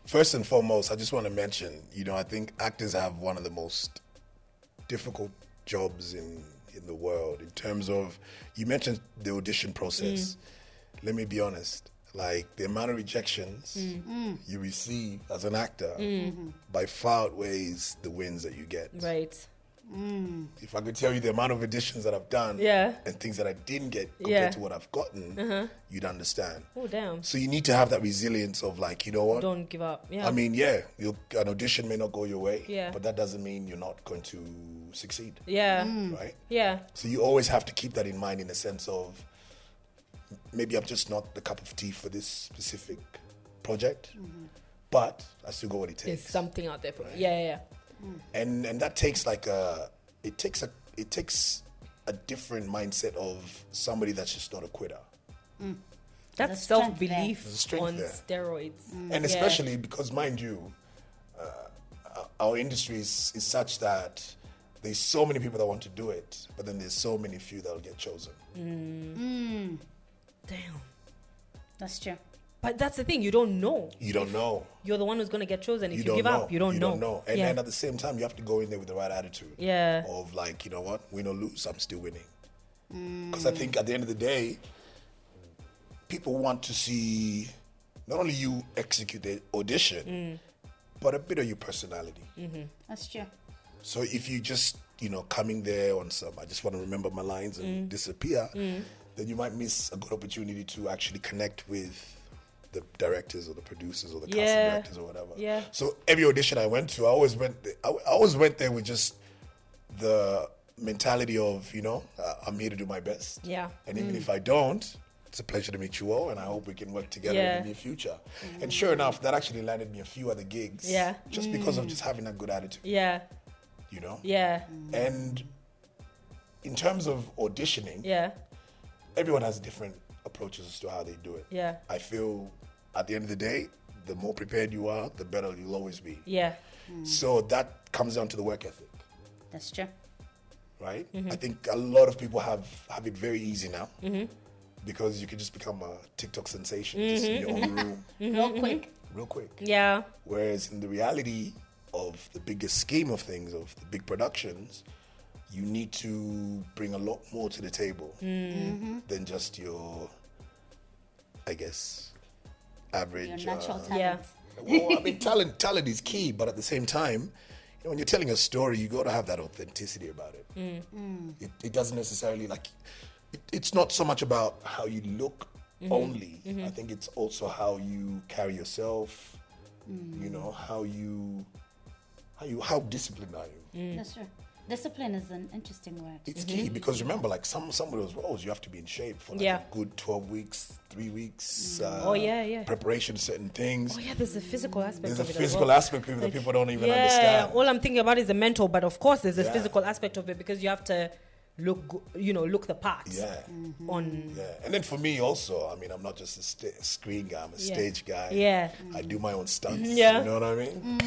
First and foremost, I just want to mention, I think actors have one of the most difficult jobs in the world in terms of, you mentioned the audition process. Let me be honest, like the amount of rejections you receive as an actor by far outweighs the wins that you get. Right. If I could tell you the amount of auditions that I've done and things that I didn't get compared to what I've gotten, you'd understand. Oh, damn. So you need to have that resilience of like, you know what? Don't give up. Yeah. I mean, an audition may not go your way, but that doesn't mean you're not going to succeed. Yeah. Right? Yeah. So you always have to keep that in mind in the sense of, maybe I'm just not the cup of tea for this specific project, but I still go what it takes. There's something out there for me. Yeah. And that takes it takes a different mindset of somebody that's just not a quitter. That's self-belief on there. steroids. And especially because, mind you, our industry is such that there's so many people that want to do it, but then there's so many few that will get chosen. Damn. That's true. But that's the thing, you don't know. You don't know. You're the one who's going to get chosen. If you give know. up, you don't know. And then at the same time, you have to go in there with the right attitude. Yeah. Of like, you know what, win or lose, I'm still winning. Because I think at the end of the day, people want to see not only you execute the audition, but a bit of your personality. That's true. So if you just, coming there on some, I just want to remember my lines and disappear, then you might miss a good opportunity to actually connect with the directors or the producers or the casting directors or whatever. Yeah. So every audition I went to, I always went there with just the mentality of, I'm here to do my best. Yeah. And even if I don't, it's a pleasure to meet you all, and I hope we can work together in the near future. And sure enough, that actually landed me a few other gigs. Yeah. Just because of just having that good attitude. Yeah. Yeah. And in terms of auditioning, everyone has different approaches as to how they do it. Yeah. I feel at the end of the day, the more prepared you are, the better you'll always be. Yeah. So that comes down to the work ethic. That's true. Right? I think a lot of people have it very easy now because you can just become a TikTok sensation just in your own room. Real quick. Yeah. Whereas in the reality of the biggest scheme of things, of the big productions, you need to bring a lot more to the table than just your, I guess, average. Your natural talent. Yeah. Well, I mean, talent is key, but at the same time, when you're telling a story, you got to have that authenticity about it. It doesn't necessarily it's not so much about how you look only. I think it's also how you carry yourself. How disciplined are you? That's true. Discipline is an interesting word. It's key because remember, like some of those roles, you have to be in shape for a good 12 weeks, 3 weeks. Preparation, certain things. Oh yeah, there's a physical aspect. There's of a it physical aspect that people don't even Yeah, understand. all I'm thinking about is the mental, but of course there's a physical aspect of it because you have to look the part. Yeah. On. Yeah, and then for me also, I mean, I'm not just a screen guy. I'm a stage guy. Yeah. I do my own stunts. Yeah. You know what I mean?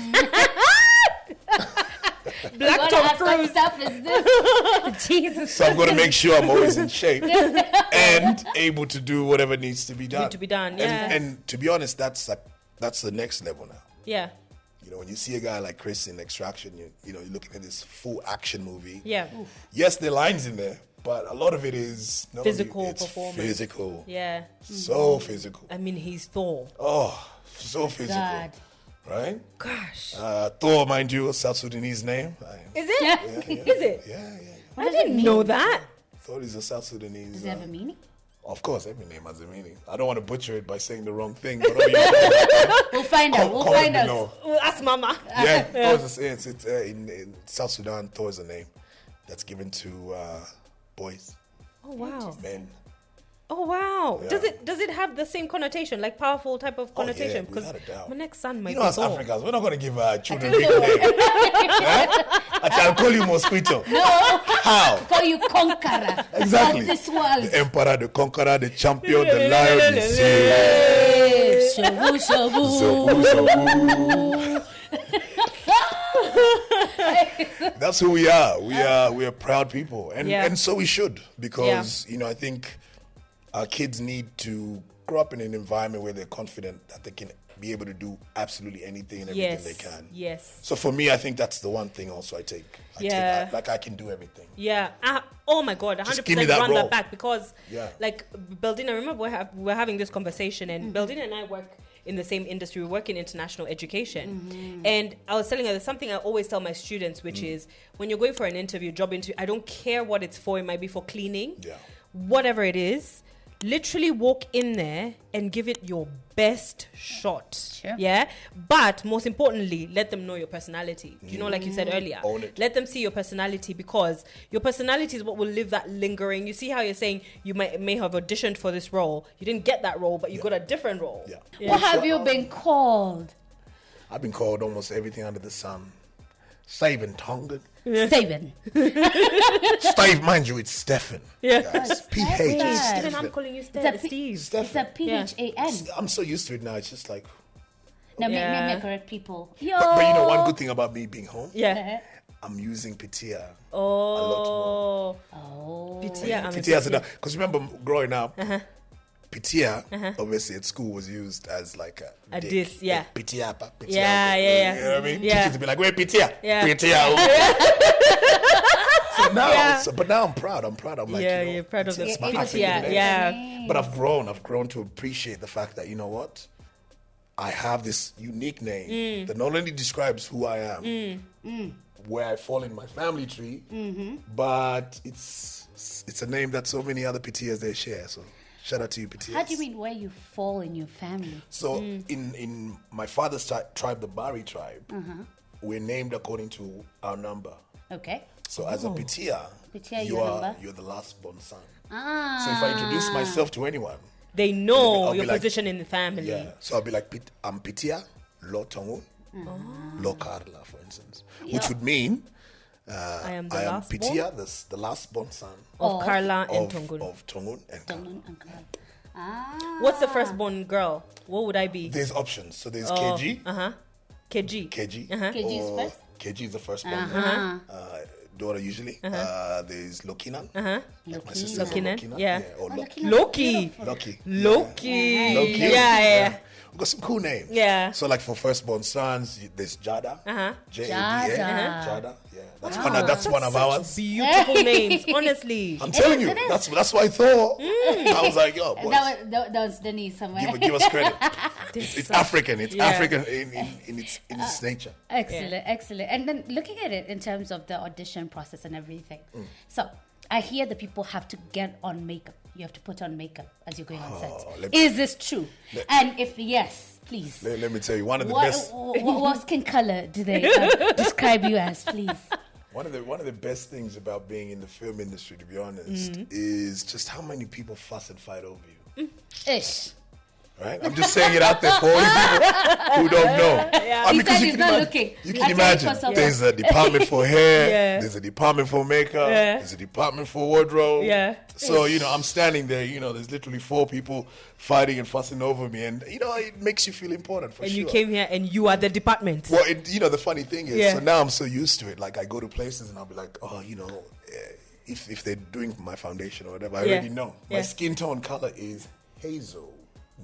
Black Top Cruise. Stuff is this? Jesus. So I'm going to make sure I'm always in shape and able to do whatever needs to be done. And to be honest, that's the next level now. Yeah. When you see a guy like Chris in Extraction, you're looking at this full action movie. Yeah. Yes, there are lines in there, but a lot of it is physical performance. Physical. Yeah. So physical. I mean, he's Thor. Oh, so physical. God. Right? Gosh. Thor, mind you, South Sudanese name. Is it? Yeah. Is it? Yeah. I didn't know that. Thor is a South Sudanese. Does it have a meaning? Of course, every name has a meaning. I don't want to butcher it by saying the wrong thing. But We'll find out. We'll ask Mama. Yeah, Thor's it's in South Sudan, Thor is a name that's given to boys. Oh wow. Men. Oh wow. Yeah. Does it have the same connotation, like powerful type of connotation? Because without a doubt. My next son might be as Thor. Africans, we're not going to give our children big names. I'll call you Mosquito. No. How? Call you Conqueror. Exactly. Of this world. The Emperor, the Conqueror, the Champion, the Lion, the Sea. Shabu, shabu. Zobu, zobu. That's who we are. We are proud people, and so we should, because I think our kids need to grow up in an environment where they're confident that they can be able to do absolutely anything and everything Yes. they can. Yes. So for me, I think that's the one thing also I take. Yeah. Like I can do everything. Yeah. Oh my God. 100% Just give me that run role. that back because, Yeah. like, Beldina, I remember we're having this conversation, and Beldina and I work in the same industry. We work in international education. And I was telling her, there's something I always tell my students, which is when you're going for an interview, job interview, I don't care what it's for. It might be for cleaning. Yeah. Whatever it is, literally walk in there and give it your best shot. Sure. Yeah. But most importantly, let them know your personality. You know, like you said earlier, Own it. let them see your personality, because your personality is what will live that lingering. You see how you're saying you may have auditioned for this role. You didn't get that role, but you got a different role. Yeah. What have you been called? I've been called almost everything under the sun. Saving Tongun. Steven. Steve, mind you, it's Stefan. Yeah. Guys. PH. Stefan. Stephen, I'm calling you It's a Steve. It's Stefan. a PHAN. I'm so used to it now. It's just like, Now, Yeah. may correct people. Yo. but you know, one good thing about me being home, Yeah. I'm using Pitya. Oh. Oh. Pitya. I'm Pitya, a- because remember growing up, Pitya, obviously at school was used as like A dick. diss, yeah. Like, Pitya, pa, Pitya. Yeah, pa. yeah, yeah. You know what I mean? Yeah. Teachers would be like, where Pitya? Yeah. Pitya. So now, Yeah. but now I'm proud. I'm like, Yeah, you know, you're proud of it's the my able to African yeah, name. yeah. But I've grown to appreciate the fact that, you know what? I have this unique name that not only describes who I am, where I fall in my family tree, but it's a name that so many other Pityas they share. So shout out to you, Pityas. How do you mean where you fall in your family? So in my father's tribe, the Bari tribe, we're named according to our number. Okay. So as a Pitya, Pitya, your number? you're the last born son. Ah. So if I introduce myself to anyone, They know I'll be your like- position in the family. yeah. So I'll be like, I'm Pitya, Lo Tongun, Lo Karla, for instance, which would mean I am the I am last Pitya, the last born son of Carla and of Tongun. Tongun and Karla. Tongun and Karla. Ah. What's the firstborn girl? What would I be? There's options. So there's KG, KG. KG, KG is or first? KG is the first born. Daughter usually. There's Lokinan. Like my sister Lokinan, yeah. Or Lokinan. Loki. Loki. Loki. Loki. Yeah. We've got some cool names. Yeah. So like for firstborn sons, there's Jada. Jada. Jada. Jada. Yeah. That's one of ours. Beautiful names, honestly. I'm telling you, It is. that's what I thought. I was like, yo, boys, That was Denise somewhere. give us credit. It's African. It's Yeah. African in its nature. Excellent. And then looking at it in terms of the audition process and everything. So I hear that people have to get on makeup. You have to put on makeup as you're going on set. Is this true? And if yes, please. Let me tell you, one of the best. What skin color do they describe you as, please? One of the best things about being in the film industry, to be honest, is just how many people fuss and fight over you. Ish. Right? I'm just saying it out there for all the people who don't know. I He mean, 'cause said you he's can not imagine, looking. You That's can it imagine. for someone. There's a department for hair. Yeah. There's a department for makeup. Yeah. There's a department for wardrobe. Yeah. So I'm standing there. There's literally 4 people fighting and fussing over me, and it makes you feel important for And sure. you came here and you are the department. Well, the funny thing is, Yeah. so now I'm so used to it. Like I go to places and I'll be like, oh, if they're doing my foundation or whatever, I Yeah. already know. My Yeah. skin tone color is hazel,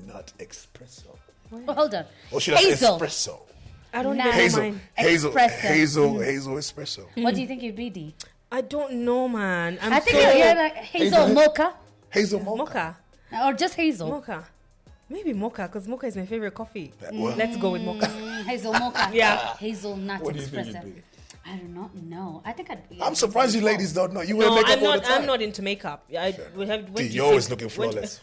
not espresso. Well, hold on. Or should I say Hazel. espresso? I don't Nah. even know Hazel, mine. hazel, Espresso. hazel espresso. What do you think you'd be, Dee? I don't know, man. I think you're like hazel mocha. Hazel mocha. mocha. Or just hazel. Mocha. Maybe mocha, because mocha is my favorite coffee. Well, Let's go with mocha. Hazel mocha. Yeah. Hazelnut What do you think espresso. you'd be? I do not know. I think I'd be. I'm surprised you ladies don't know. You wear No, makeup I'm all the not. time. I'm not into makeup. Dude, you're always looking flawless.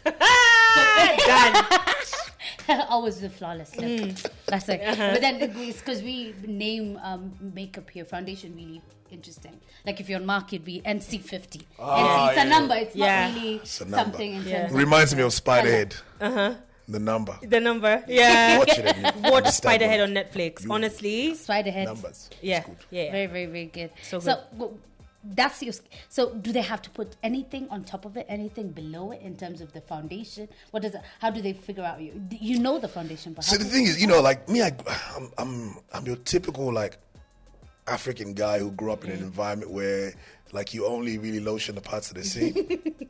Always with flawless look. That's it. But then it's because we name makeup here, foundation really interesting. Like if you're on mark, it'd be NC50. NC, it's a number. It's Yeah. not really a number. something in terms of. Reminds me of Spiderhead. The number. The number. Yeah. Watch it. and you Watch understand Spiderhead what- on Netflix. You- Honestly. Spiderhead. Numbers. Yeah. It's good. Yeah. Very, very, very good. So that's your. So do they have to put anything on top of it, anything below it in terms of the foundation? What does it? How do they figure out you? You know the foundation, but So how the do- thing is, like me, I'm your typical African guy who grew up in an environment where like you only really lotion the parts of the scene.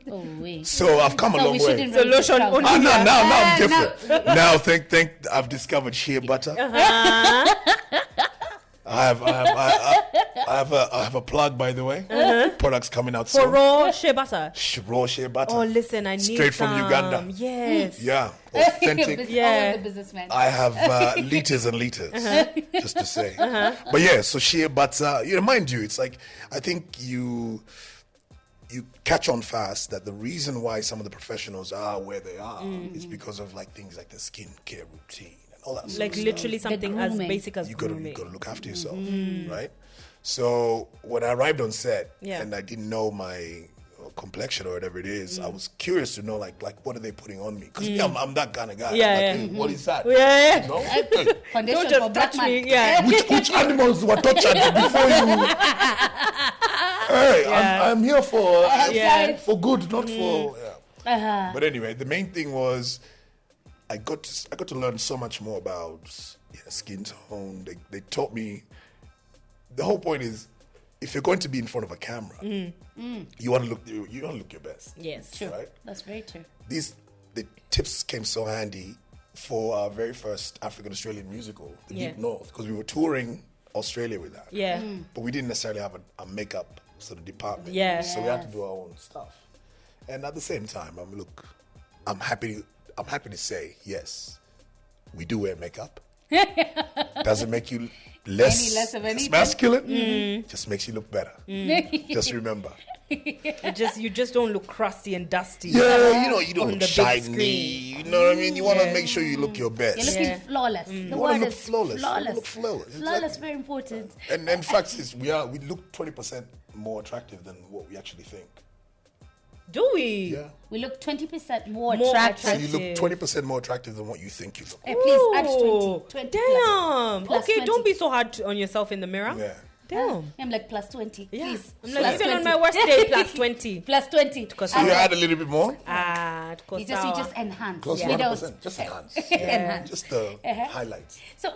Oh wait. So I've come a long way. So lotion only. Now I'm different. Now think I've discovered shea butter. I have a plug, by the way. Products coming out For soon. raw shea butter. Raw shea butter. Oh, listen, I need straight from Uganda. Yes. Yeah, authentic. Yeah. The businessman. I have liters and liters, just to say. But yeah, so shea butter. Mind you, it's like I think you catch on fast that the reason why some of the professionals are where they are is because of like things like the skincare routine. All that Like literally something as basic as you grooming. gotta look after yourself, right? So when I arrived on set and I didn't know my complexion or whatever it is, I was curious to know like what are they putting on me? Because I'm that kind of guy. What is that? Yeah. You know? Foundation Don't just for black touch man. me. Yeah. Which animals were touching you before you? Hey, I'm here for good, not for. Yeah. But anyway, the main thing was I got to learn so much more about skin tone. They taught me. The whole point is, if you're going to be in front of a camera, you want to look your best. Yes. True. Right? That's very true. The tips came so handy for our very first African Australian musical, The Deep North, because we were touring Australia with that. Yeah. But we didn't necessarily have a makeup sort of department. Yeah. So we had to do our own stuff. And at the same time, I'm happy to say, yes, we do wear makeup. Doesn't make you less of anything. masculine. Just makes you look better. Just remember. You just don't look crusty and dusty. Yeah, you don't On look the big shiny. screen. You know what I mean? You want to make sure you look your best. You're looking flawless. The You wanna word look is flawless. You wanna flawless. look flawless. Flawless, very important. And in fact, we look 20% more attractive than what we actually think. Do we? Yeah. We look 20% more More attractive. So you look 20% more attractive than what you think you look. Hey, please add Ooh, 20. 20 Damn. plus Okay, 20. don't be so hard on yourself in the mirror. Yeah. Damn. I'm like plus 20. Yeah. Please. I'm like, Plus even 20. on my worst day, plus 20. Plus 20. Because So you add a little bit more? You just enhance. Close to You don't- 100%. Just enhance. Enhance. Just the highlights. So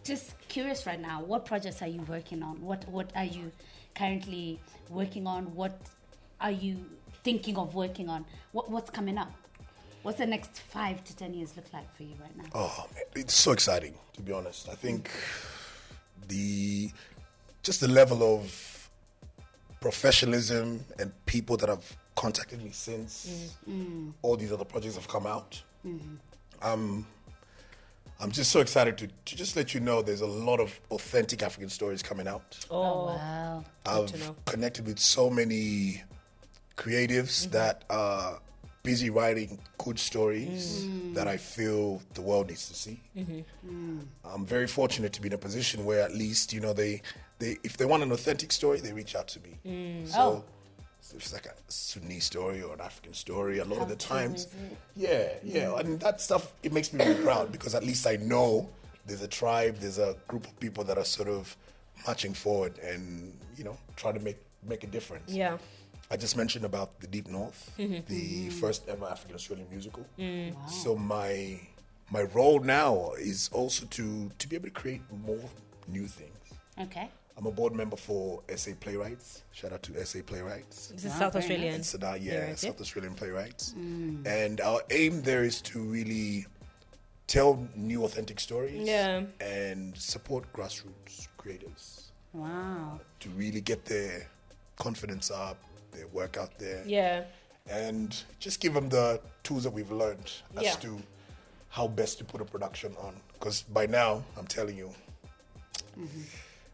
just curious right now, what projects are you working on? What are you currently working on? What are you thinking of working on? What's coming up? What's the next 5 to 10 years look like for you right now? Oh, man. It's so exciting, to be honest. I think the level of professionalism and people that have contacted me since all these other projects have come out. I'm just so excited to just let you know there's a lot of authentic African stories coming out. Oh, wow. I've connected with so many creatives that are busy writing good stories that I feel the world needs to see. I'm very fortunate to be in a position where at least, they if they want an authentic story, they reach out to me. So if it's like a Sudanese story or an African story, a lot of the times, and that stuff, it makes me really proud because at least I know there's a tribe, there's a group of people that are sort of marching forward and, trying to make a difference. Yeah. I just mentioned about the Deep North, the first ever African Australian musical. Wow. So my role now is also to be able to create more new things. Okay. I'm a board member for SA Playwrights. Shout out to SA Playwrights. This is South Australian. South Australian Playwrights. And our aim there is to really tell new authentic stories and support grassroots creatives. Wow. To really get their confidence up, their work out there. Yeah. And just give them the tools that we've learned as to how best to put a production on. Because by now, I'm telling you,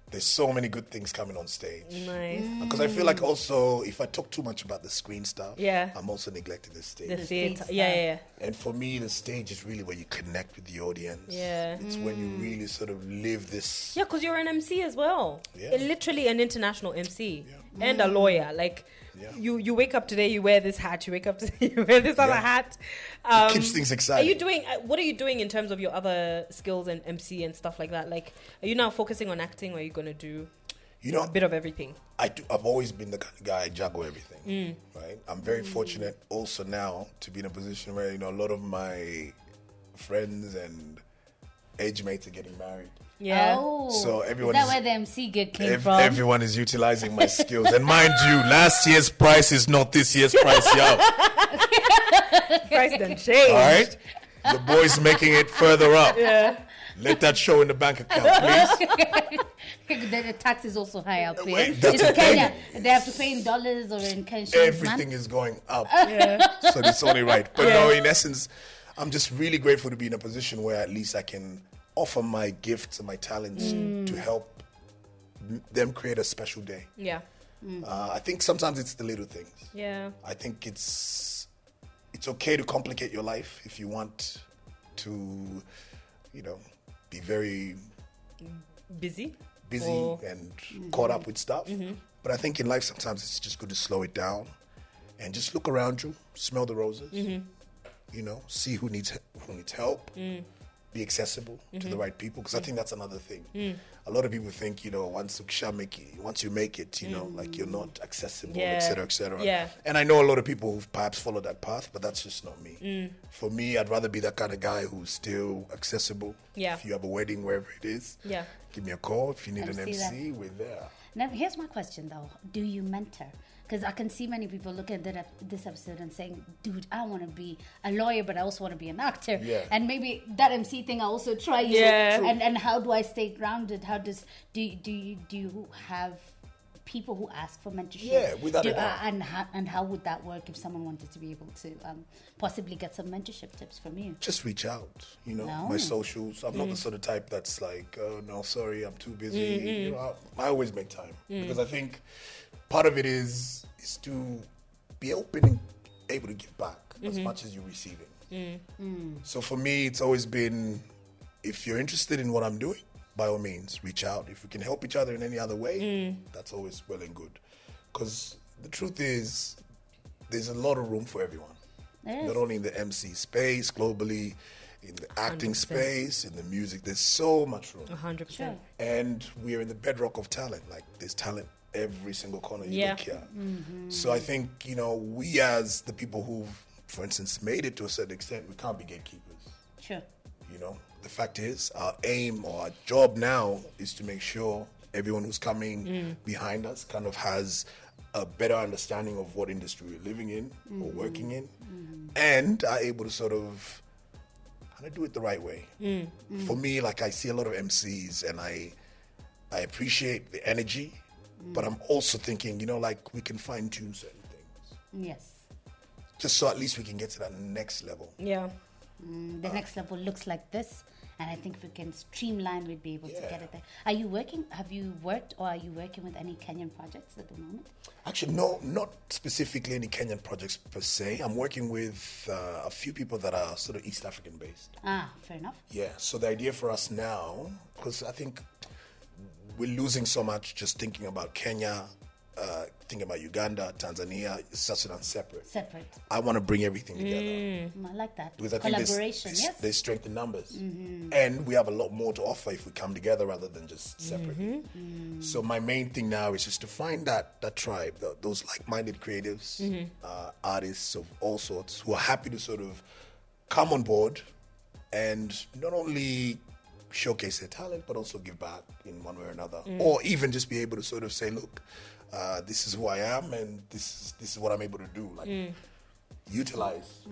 there's so many good things coming on stage. Nice. Because I feel like also, if I talk too much about the screen stuff, I'm also neglecting the stage. The theater. Yeah. And for me, the stage is really where you connect with the audience. Yeah. It's when you really sort of live this. Yeah, because you're an MC as well. Yeah. Literally an international MC and a lawyer. Like, you wake up today, you wear this hat. You wake up today, you wear this other hat. It keeps things exciting. What are you doing in terms of your other skills and MC and stuff like that? Like, are you now focusing on acting or are you going to do a bit of everything? I've always been the kind of guy I juggle everything, right? I'm very fortunate also now to be in a position where, a lot of my friends and age mates are getting married. Yeah. Oh, So everyone is that is- where the MC gig came from? Everyone is utilizing my skills. And mind you, last year's price is not this year's price, yo. Price done changed. All right? The boys making it further up. Yeah. Let that show in the bank account, please. The tax is also high up here. Wait, that's It's the thing. Kenya. They have to pay in dollars or in Kenyan Everything is going up. So it's only right. But no, in essence, I'm just really grateful to be in a position where at least I can offer my gifts and my talents to help them create a special day. Yeah. I think sometimes it's the little things. Yeah. I think it's okay to complicate your life if you want to, be very Busy. busy Or- and caught up with stuff. But I think in life sometimes it's just good to slow it down and just look around you, smell the roses, see who needs help, be accessible to the right people. Because I think that's another thing. A lot of people think, once you make it, like you're not accessible, Yeah. et cetera, et cetera. Yeah. And I know a lot of people who've perhaps followed that path, but that's just not me. For me, I'd rather be that kind of guy who's still accessible. Yeah. If you have a wedding, wherever it is, Yeah. give me a call. If you need an MC MC, we're there. Now, here's my question though: do you mentor? Because I can see many people looking at this episode and saying, "Dude, I want to be a lawyer, but I also want to be an actor." Yeah. And maybe that MC thing, I also try. Yeah. True. And how do I stay grounded? How do you have people who ask for mentorship? Yeah, without a doubt. And how would that work if someone wanted to be able to possibly get some mentorship tips from you? Just reach out, No. my socials. I'm not the sort of type that's like, oh, no, sorry, I'm too busy. I always make time because I think part of it is to be open and able to give back as much as you're receiving. So for me, it's always been, if you're interested in what I'm doing, by all means, reach out. If we can help each other in any other way, that's always well and good. Because the truth is, there's a lot of room for everyone. There is. Not only in the MC space, globally, in the acting 100%. space, in the music. There's so much room. 100%. Sure. And we are in the bedrock of talent. Like, there's talent every single corner you Yeah. look at. So I think, we as the people who've, for instance, made it to a certain extent, we can't be gatekeepers. Sure. The fact is, our aim or our job now is to make sure everyone who's coming behind us kind of has a better understanding of what industry we're living in or working in, and are able to sort of kind of do it the right way. For me, like, I see a lot of MCs and I appreciate the energy, but I'm also thinking, like, we can fine tune certain things. Yes. Just so at least we can get to that next level. Yeah. The next level looks like this, and I think if we can streamline, we'd be able to Yeah. get it there. Have you worked or are you working with any Kenyan projects at the moment? Actually, no, not specifically any Kenyan projects per se. I'm working with a few people that are sort of East African based. Fair enough. Yeah, so the idea for us now, because I think we're losing so much just thinking about Kenya, thinking about Uganda, Tanzania, South Sudan separate. I want to bring everything together. I like that. Because I think Collaboration, yes. there's strength in numbers. And we have a lot more to offer if we come together rather than just separately. So my main thing now is just to find that tribe, those like-minded creatives, artists of all sorts who are happy to sort of come on board and not only showcase their talent, but also give back in one way or another. Or even just be able to sort of say, look, this is who I am and this is what I'm able to do. Like, utilize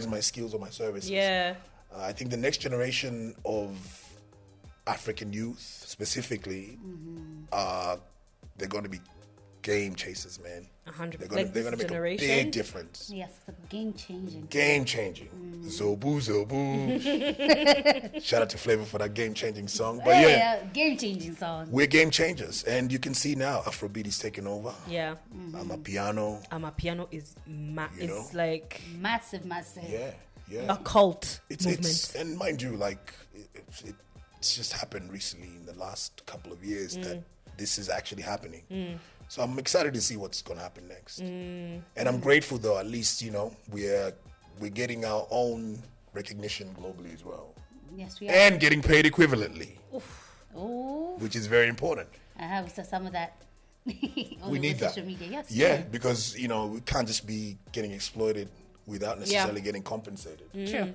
my skills or my services. Yeah. I think the next generation of African youth specifically, they're going to be game chasers, man. 100%. They're going to make generation. a big difference. Yes, the game changing. Game changing. Zobu, Zobu. Shout out to Flavor for that game changing song. But yeah, game changing song. we're game changers. And you can see now Afrobeat is taking over. Yeah. Amapiano. Amapiano is You know? it's like Massive. Yeah. a cult It's movement. and mind you, like it's just happened recently in the last couple of years that this is actually happening. So I'm excited to see what's going to happen next. And I'm grateful though, at least we're getting our own recognition globally as well, Yes, we are. and getting paid equivalently, Oh, which is very important. we saw some of that. all We over need that. social media. Yes. Yeah, because we can't just be getting exploited without necessarily getting compensated. True.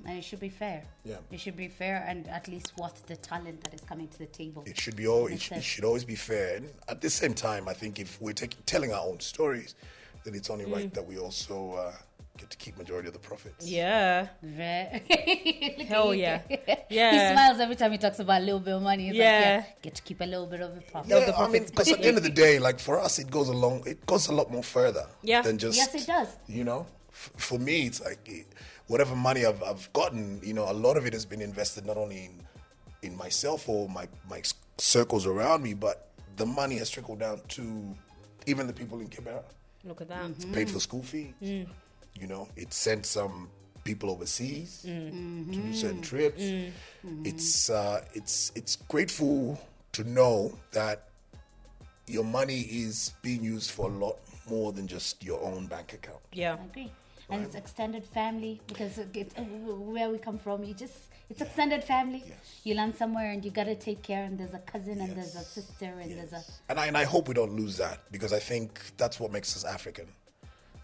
And it should be fair. Yeah. It should be fair and at least worth the talent that is coming to the table. It should be it should always be fair. And at the same time, I think if we're telling our own stories, then it's only right that we also get to keep majority of the profits. Yeah. Hell yeah. Yeah. He smiles every time he talks about a little bit of money. He's like, get to keep a little bit of the profit. Yeah, I mean, because at the end of the day, like for us, it goes a lot more further than just. Yes, it does. You know, for me, it's like whatever money I've gotten, you know, a lot of it has been invested not only in myself or my circles around me, but the money has trickled down to even the people in Kibera. Look at that. It's paid for school fees. You know, it sent some people overseas to do certain trips. It's grateful to know that your money is being used for a lot more than just your own bank account. Yeah. I agree. And it's extended family, because it's, where we come from, it's extended family. Yes. You land somewhere and you gotta take care, and there's a cousin and there's a sister and there's a. And I hope we don't lose that, because I think that's what makes us African.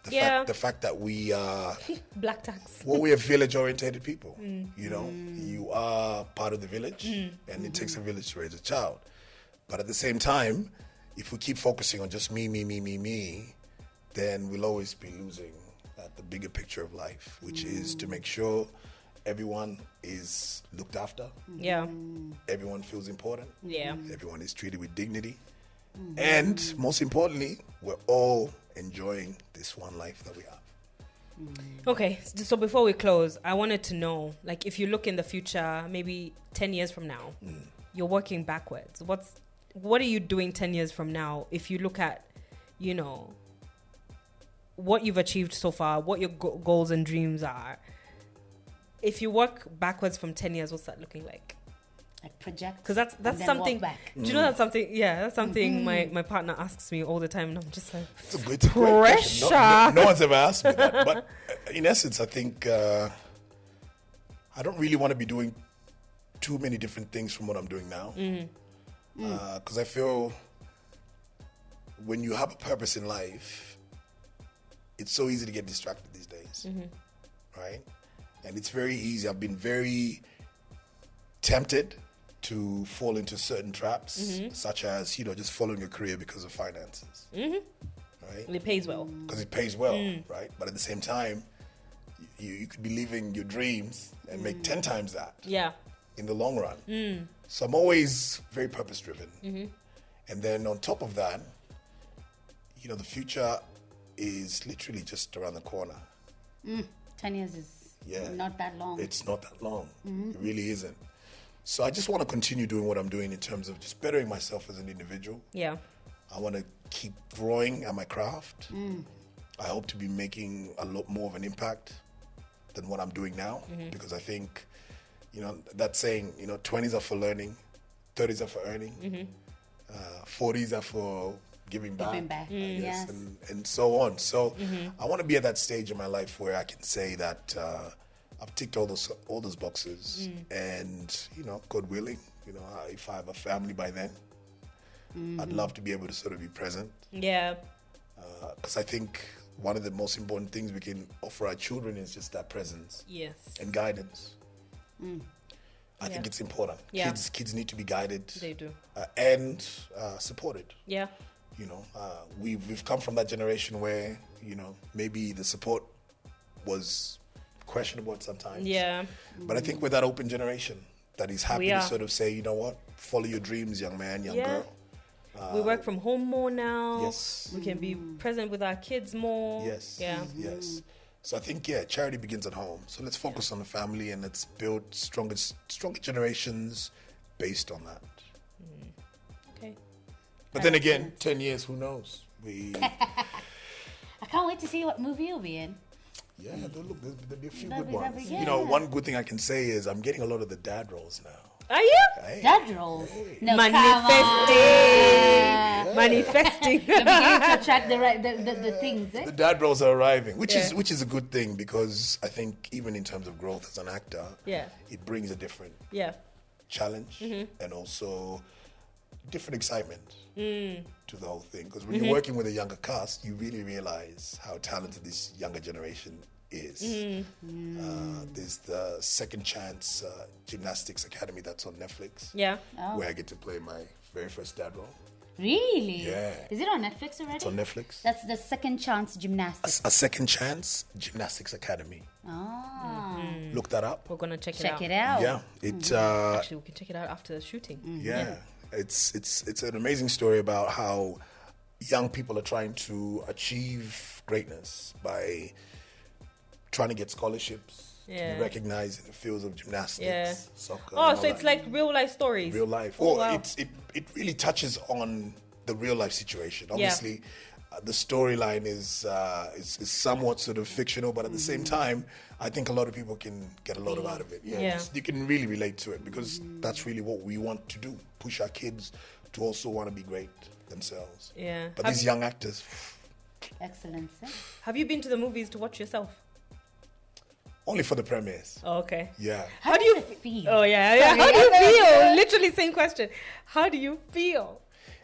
The fact that we are black tax. Well, we are village-oriented people. You know, you are part of the village, and it takes a village to raise a child. But at the same time, if we keep focusing on just me, then we'll always be losing at the bigger picture of life, which is to make sure everyone is looked after. Yeah. Everyone feels important. Yeah. Everyone is treated with dignity. And most importantly, we're all enjoying this one life that we have. Okay, so before we close, I wanted to know, like, if you look in the future, maybe 10 years from now, you're working backwards. What are you doing 10 years from now? If you look at, you know, what you've achieved so far, what your goals and dreams are. If you work backwards from 10 years, what's that looking like? Like project. Because that's something. Do you know that's something? Yeah, that's something my partner asks me all the time, and I'm just like, it's a great question. No one's ever asked me that. But in essence, I think I don't really want to be doing too many different things from what I'm doing now. Because I feel when you have a purpose in life, it's so easy to get distracted these days, right? And it's very easy. I've been very tempted to fall into certain traps, such as, you know, just following a career because of finances, right? And it pays well. Because it pays well, right? But at the same time, you could be living your dreams and make 10 times that in the long run. So I'm always very purpose-driven. And then on top of that, you know, the future is literally just around the corner. 10 years is not that long. It's not that long. It really isn't. So I just want to continue doing what I'm doing in terms of just bettering myself as an individual. Yeah. I want to keep growing at my craft. I hope to be making a lot more of an impact than what I'm doing now, because I think, you know, that saying, you know, 20s are for learning, 30s are for earning, 40s are for giving back, yes. and so on. So I want to be at that stage in my life where I can say that I've ticked all those boxes, and, you know, God willing, you know, if I have a family by then, I'd love to be able to sort of be present. Yeah. Because I think one of the most important things we can offer our children is just that presence. Yes. And guidance. I think it's important. Yeah. Kids need to be guided. They do. And supported. Yeah. You know, we've come from that generation where, you know, maybe the support was questionable at sometimes. Yeah. But I think we're that open generation that is happy to sort of say, you know what, follow your dreams, young man, young girl. We work from home more now. Yes. We can be present with our kids more. Yes. Yeah. Yes. So I think, charity begins at home. So let's focus on the family and let's build stronger generations based on that. Okay. But then again, 10 years, who knows? I can't wait to see what movie you'll be in. Yeah, there'll be a few That'll good be- ones. yeah. You know, one good thing I can say is I'm getting a lot of the dad roles now. Are you? Hey. Dad roles. No, Manifesting. You're beginning to attract the things, eh? The dad roles are arriving, which is a good thing, because I think even in terms of growth as an actor, it brings a different challenge and also different excitement to the whole thing. Because when you're working with a younger cast, you really realize how talented this younger generation is. There's the Second Chance Gymnastics Academy that's on Netflix. Yeah. Where I get to play my very first dad role. Really? Yeah. Is it on Netflix already? It's on Netflix. That's the Second Chance Gymnastics. A Second Chance Gymnastics Academy. Look that up. We're gonna check Check it it out. Yeah. It Actually, we can check it out after the shooting. yeah. It's an amazing story about how young people are trying to achieve greatness by trying to get scholarships. To be recognized in the fields of gymnastics, soccer. Oh, so it's like real life stories. Real life. Oh, Well, wow. it really touches on the real life situation. Obviously, the storyline is somewhat sort of fictional, but at the same time, I think a lot of people can get a lot out of it. You can really relate to it because that's really what we want to do: push our kids to also want to be great themselves. Yeah. But these young actors. Excellent. Have you been to the movies to watch yourself? Only for the premieres. Oh, okay. Yeah. How do you feel? Oh yeah. How do you feel? Literally same question. How do you feel?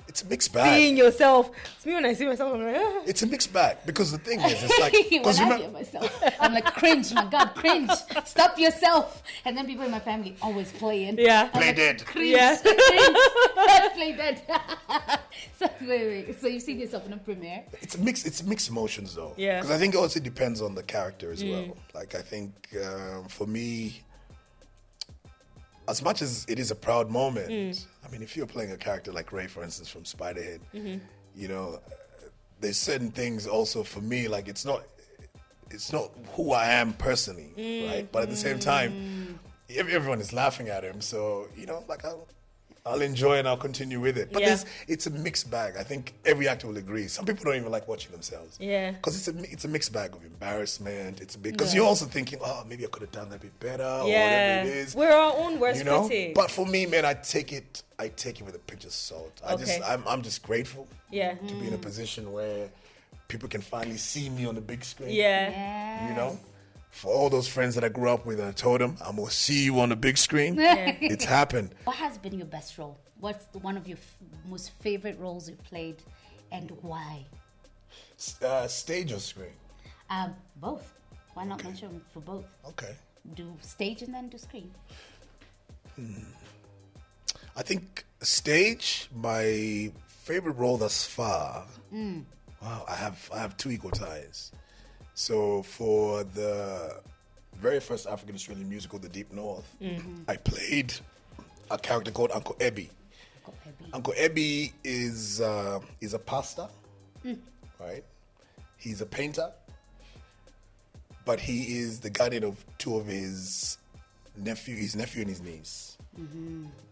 It's a mixed bag. Seeing yourself. It's me when I see myself. I'm like, ah. It's a mixed bag because the thing is, it's like when I hear myself, I'm like, cringe, my God, cringe. Stop yourself. And then people in my family always playing. Yeah. Play dead. Cringe, Yeah. cringe. Play dead. So wait. So you've seen yourself in a premiere? It's mixed emotions though. Yeah. Because I think it also depends on the character as well. Like I think for me, as much as it is a proud moment, I mean, if you're playing a character like Ray, for instance, from Spiderhead, you know, there's certain things also for me, like it's not who I am personally, right? But at the same time, everyone is laughing at him, so you know, like I'll enjoy and I'll continue with it. But it's a mixed bag. I think every actor will agree. Some people don't even like watching themselves. Yeah. Because it's a mixed bag of embarrassment. It's a big because you're also thinking, oh, maybe I could have done that a bit better or whatever it is. We're our own worst critics. But for me, man, I take it with a pinch of salt. I'm just grateful. To be in a position where people can finally see me on the big screen. Yeah. You know? For all those friends that I grew up with, and I told them, I'm going to see you on the big screen. It's happened. What has been your best role? What's one of your most favorite roles you've played and why? Stage or screen? Both. Why not mention for both? Okay. Do stage and then do screen. I think stage, my favorite role thus far. Wow, I have two equal ties. So for the very first African Australian musical, The Deep North, I played a character called Uncle Ebby. Uncle Ebby is a pastor, right? He's a painter, but he is the guardian of two of his nephew and his niece.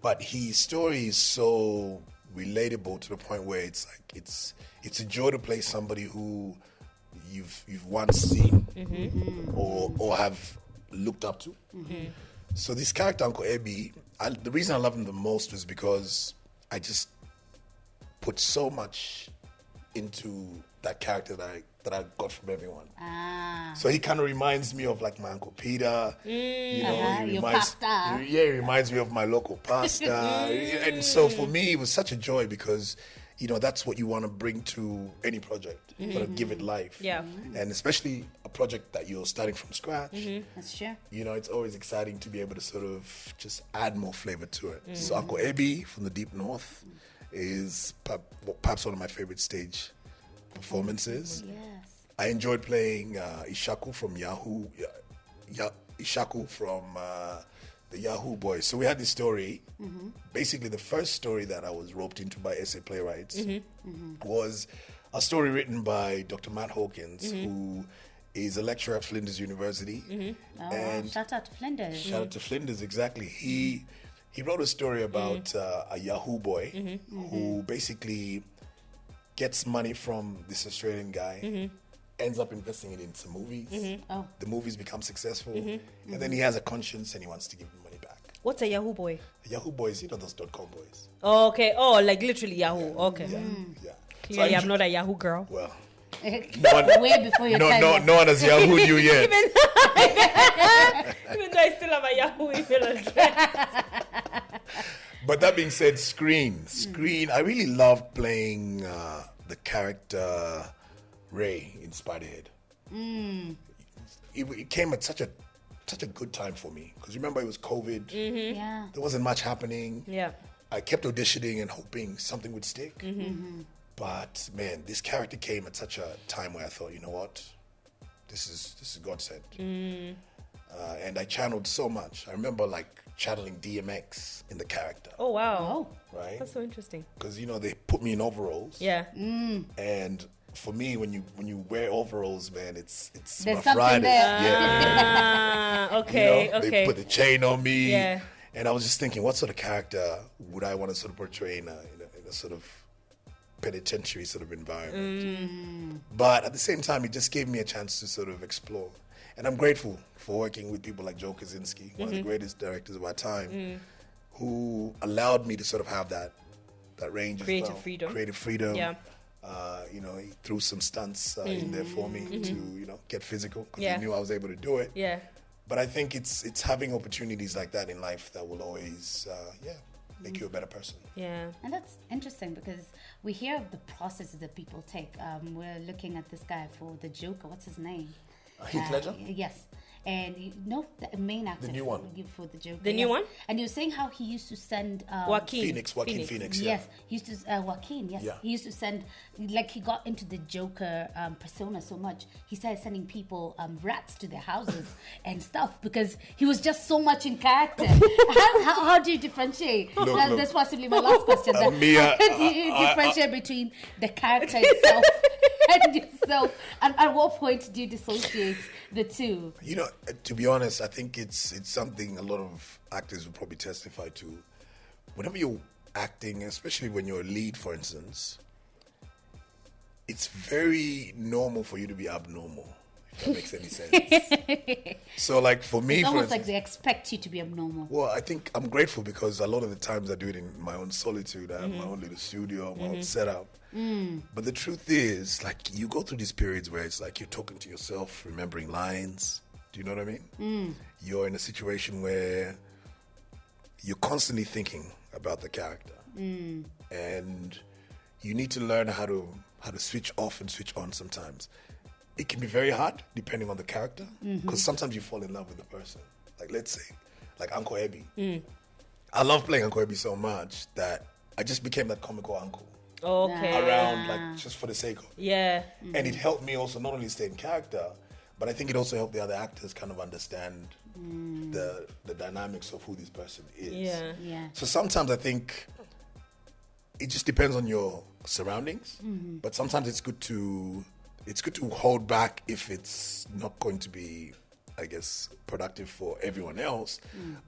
But his story is so relatable to the point where it's like it's a joy to play somebody who you've once seen or have looked up to. So this character, Uncle Ebby, the reason I love him the most was because I just put so much into that character that I got from everyone. So he kind of reminds me of like my Uncle Peter. You know, he reminds me of my local pastor. And so for me, it was such a joy because you know, that's what you want to bring to any project. You want to give it life. And especially a project that you're starting from scratch. That's true. You know, it's always exciting to be able to sort of just add more flavor to it. So Uncle Ebby from the Deep North is perhaps one of my favorite stage performances. Yes. I enjoyed playing Ishaku from Yahoo. Ishaku from the Yahoo Boys. So we had this story. Basically, the first story that I was roped into by SA Playwrights was a story written by Dr. Matt Hawkins, who is a lecturer at Flinders University. And shout out to Flinders. Shout out to Flinders, exactly. He wrote a story about a Yahoo boy who basically gets money from this Australian guy, ends up investing it into movies. The movies become successful, and then he has a conscience and he wants to give him money back. What's a Yahoo boy? A Yahoo boys, you know those .com boys. Oh, okay. Oh, like literally Yahoo. Okay. Yeah. Clearly, So I'm not a Yahoo girl. Well, way before your time. no one has Yahoo you yet. Even though I still have a Yahoo email address. But that being said, screen. I really loved playing the character Ray in Spiderhead. it came at such a good time for me, because remember it was COVID. Yeah. There wasn't much happening. Yeah. I kept auditioning and hoping something would stick. But man, this character came at such a time where I thought, you know what, this is God sent. And I channeled so much. I remember like channeling DMX in the character. Oh wow. Right? That's so interesting. Because they put me in overalls. Yeah. And for me, when you wear overalls, man, it's There's Rough something Riders. there. Yeah. Okay. Okay. They put the chain on me. Yeah. And I was just thinking, what sort of character would I want to sort of portray in a sort of penitentiary sort of environment? But at the same time, it just gave me a chance to sort of explore. And I'm grateful for working with people like Joe Kaczynski, one of the greatest directors of our time, who allowed me to sort of have that range Creative as well. freedom. Creative freedom. Yeah. He threw some stunts in there for me to get physical, because Yeah. he knew I was able to do it. Yeah. But I think it's having opportunities like that in life that will always make you a better person. Yeah. And that's interesting, because we hear of the processes that people take. We're looking at this guy for the Joker. What's his name? Heath Ledger? Yes. And the main actor. The new one. For the Joker. The new one? And you were saying how he used to send Joaquin Phoenix. Yeah. Yes, he used to Joaquin. Yes, Yeah. he used to send, like, he got into the Joker persona so much. He started sending people rats to their houses and stuff, because he was just so much in character. How do you differentiate? Look. That's possibly my last question. How do you differentiate between the character itself and yourself? And at what point do you dissociate the two? To be honest, I think it's something a lot of actors would probably testify to. Whenever you're acting, especially when you're a lead, for instance, it's very normal for you to be abnormal, if that makes any sense. So, like, for me, It's for almost instance, like they expect you to be abnormal. well, I think I'm grateful, because a lot of the times I do it in my own solitude. I have my own little studio, my own setup. But the truth is, like, you go through these periods where it's like you're talking to yourself, remembering lines. Do you know what I mean? You're in a situation where you're constantly thinking about the character. And you need to learn how to switch off and switch on sometimes. It can be very hard depending on the character, because sometimes you fall in love with the person. Like, let's say, like Uncle Ebi. I love playing Uncle Ebi so much that I just became that comical uncle Okay. around, like, just for the sake of it. Yeah. And it helped me also not only stay in character, but I think it also helped the other actors kind of understand the dynamics of who this person is. Yeah. Yeah. So sometimes I think it just depends on your surroundings, but sometimes it's good to hold back if it's not going to be, I guess, productive for everyone else.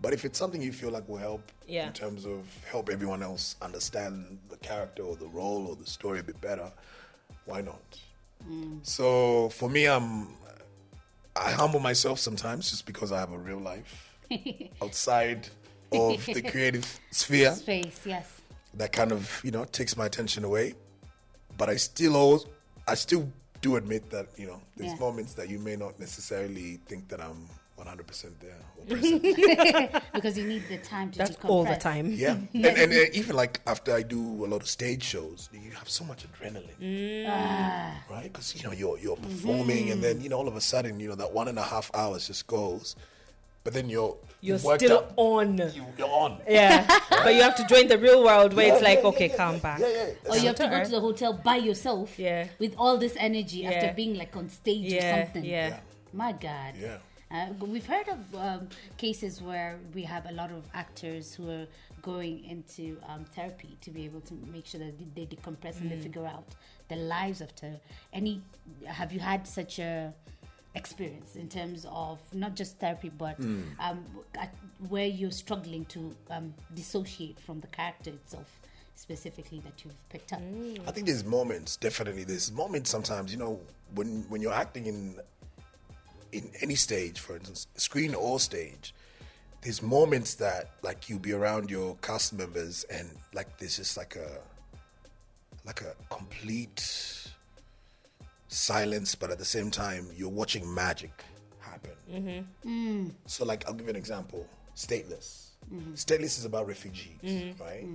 But if it's something you feel like will help Yeah. in terms of help everyone else understand the character or the role or the story a bit better, why not? So for me, I humble myself sometimes, just because I have a real life outside of the creative sphere Space, yes. that kind of takes my attention away. But I still do admit that there's Yeah. moments that you may not necessarily think that I'm 100% there or present. Because you need the time to That's decompress. all the time. Yeah, and even like after I do a lot of stage shows, you have so much adrenaline, right? Because you're performing, and then all of a sudden that 1.5 hours just goes, but then you've worked still up. on. You're on. Yeah. But you have to join the real world where it's like, okay, come back. Yeah. Or you have to go to the hotel by yourself Yeah. with all this energy Yeah. after being like on stage or Yeah. something. Yeah. My God. Yeah. We've heard of cases where we have a lot of actors who are going into therapy to be able to make sure that they decompress and they figure out their lives after. Have you had such a experience in terms of not just therapy, but where you're struggling to dissociate from the character itself, specifically, that you've picked up? I think there's moments, definitely. There's moments sometimes, when you're acting in any stage, for instance, screen or stage, there's moments that like you'll be around your cast members and like there's just like a complete silence, but at the same time you're watching magic happen. So like I'll give you an example. Stateless. Stateless is about refugees, right?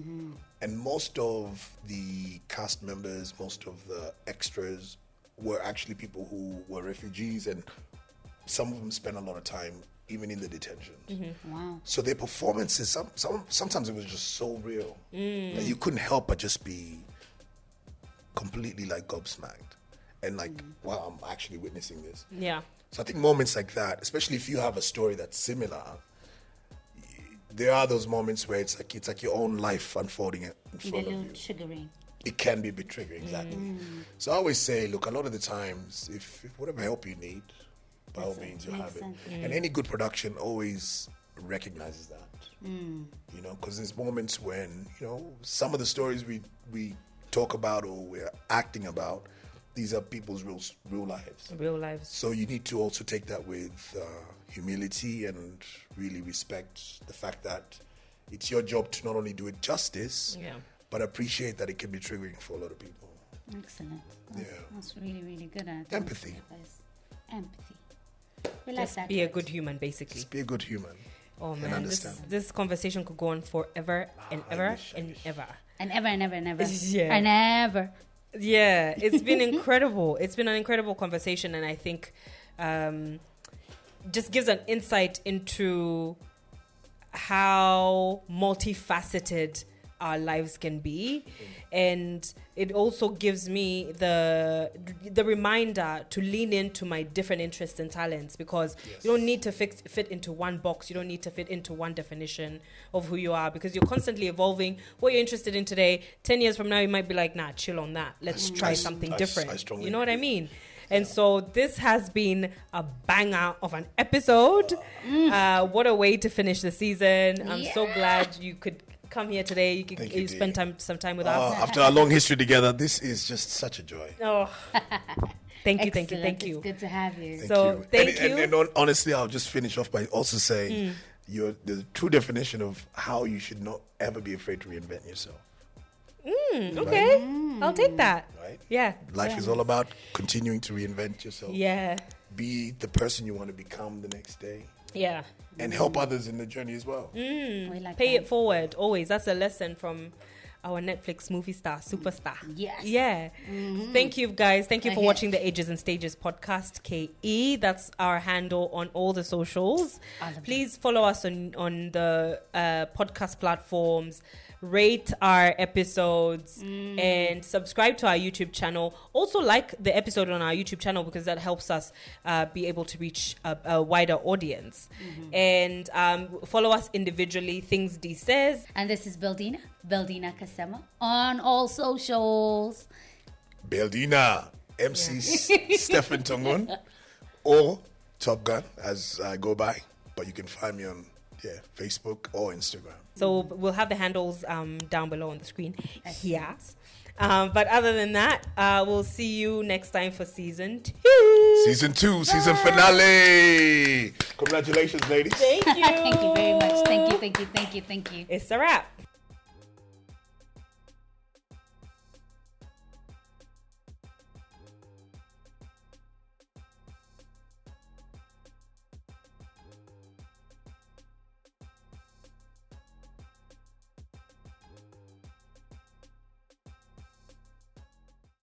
And most of the cast members, most of the extras were actually people who were refugees and some of them spend a lot of time even in the detention. Wow. So their performances, sometimes it was just so real that you couldn't help but just be completely like gobsmacked and like, wow, I'm actually witnessing this. Yeah. So I think moments like that, especially if you have a story that's similar, there are those moments where it's like your own life unfolding in front of you. Triggering. It can be a bit triggering, exactly. So I always say, look, a lot of the times, if whatever help you need, by all means, you have it. And any good production always recognizes that. You know, because there's moments when, you know, some of the stories we talk about or we're acting about, these are people's real lives. Real lives. So you need to also take that with humility and really respect the fact that it's your job to not only do it justice, but appreciate that it can be triggering for a lot of people. Excellent. Yeah. That's really, really good. Empathy. Empathy. We like Just that be a word. good human, basically. Just be a good human. Oh and man, understand. this conversation could go on forever and ever and ever. And ever and ever and ever. Yeah. And ever. Yeah, it's been incredible. It's been an incredible conversation, and I think just gives an insight into how multifaceted our lives can be, and it also gives me the reminder to lean into my different interests and talents, because you don't need to fit into one box. You don't need to fit into one definition of who you are, because you're constantly evolving. What you're interested in today, 10 years from now, you might be like, nah, chill on that. Let's try something different. You know what I mean? And so this has been a banger of an episode. What a way to finish the season. I'm so glad you could come here today. You spend some time with us. After our long history together, this is just such a joy. Oh, thank you. It's good to have you. Thank you. And honestly, I'll just finish off by also saying you're the true definition of how you should not ever be afraid to reinvent yourself. Okay, I'll take that. Right? Yeah. Life is all about continuing to reinvent yourself. Yeah. Be the person you want to become the next day. Yeah. And help others in the journey as well. We like Pay that. it forward, always. That's a lesson from our Netflix movie star, superstar. Yes. Yeah. Thank you, guys. Thank you for watching the Ages and Stages podcast, KE. That's our handle on all the socials. Please follow us on the podcast platforms. Rate our episodes and subscribe to our YouTube channel. Also like the episode on our YouTube channel, because that helps us be able to reach a wider audience. And follow us individually, Things D says. And this is Beldina Kasema on all socials. Beldina, MC Stephen Tongun, or Top Gun as I go by. But you can find me on Facebook or Instagram. So we'll have the handles down below on the screen here. But other than that, we'll see you next time for season 2. Season 2, season finale. Congratulations, ladies. Thank you. Thank you very much. Thank you. It's a wrap.